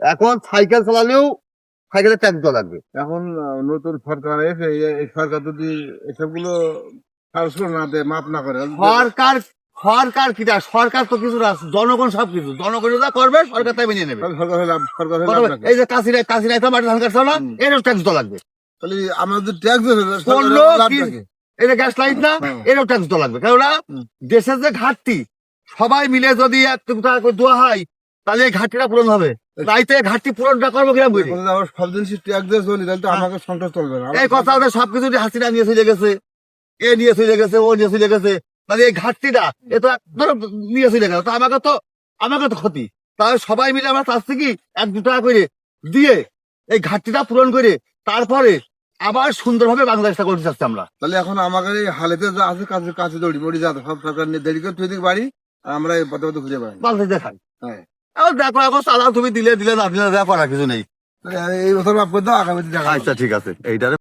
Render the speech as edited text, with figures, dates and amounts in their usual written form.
এখন সাইকেল চালালেও সাইকেলের ট্যাক্স দেওয়া লাগবে। এখন নতুন সরকার এসে এই সরকার যদি এসবগুলো সারসুর না দেয়, মাপ না করে, সরকার সরকার কিটা, সরকার তো কিছু না, জনগণ সবকিছু, জনগণ যা করবে সরকার তাই মেনে নেবে। সরকার হলে লাভ, সরকার হলে লাভ রাখে। এই যে কাশিরাই তো মাটি ধান কাটছে না, এরও ট্যাক্স দেওয়া লাগবে। তাহলে আমরা যদি ট্যাক্স পণ্য এটা গ্যাস লাইট না, এরও ট্যাক্স দেওয়া লাগবে। কেননা দেশের যে ঘাটতি, সবাই মিলে যদি 1 টাকা করে দেওয়া হয়, তাহলে এই ঘাটতিটা পূরণ হবে। রাইতে ঘাটতি পূরণটা করবো কিরকম করে? সব জিনিস ট্যাক্স দিয়ে চলি, তাহলে তো আমাকে সংসার চলবে না। এই কথা ওদের সবকিছু হাসিনা নিয়ে চলে গেছে, এ নিয়ে চলে গেছে, ও নিয়ে চলে গেছে, তাহলে এই ঘাটতিটা এ তো ধরো নিয়ে চলে গেল, তো আমাকে তো ক্ষতি। তাহলে সবাই মিলে আমরা চাচ্ছি কি 1-2 টাকা করে দিয়ে এই ঘাটতিটা পূরণ করে তারপরে আবার সুন্দরভাবে বাংলাদেশটা করতে চাচ্ছি আমরা। তাহলে এখন আমাদের এই হালেতে যা আছে, কাছে কাছে দৌড়ি মরি যা সব সরকার নিয়ে দেরি করে তুই দিকে বাড়ি, আর আমরা এই পথে পথে খুঁজে পাই বাংলাদেশ দেখাই। হ্যাঁ, এখন দেখো, এখন চালাও, তুমি দিলে দিলে, না দিলে করার কিছু নেই। এই বছর মাফ করে দাও, আগামীতে দেখা আচ্ছা ঠিক আছে, এইটারে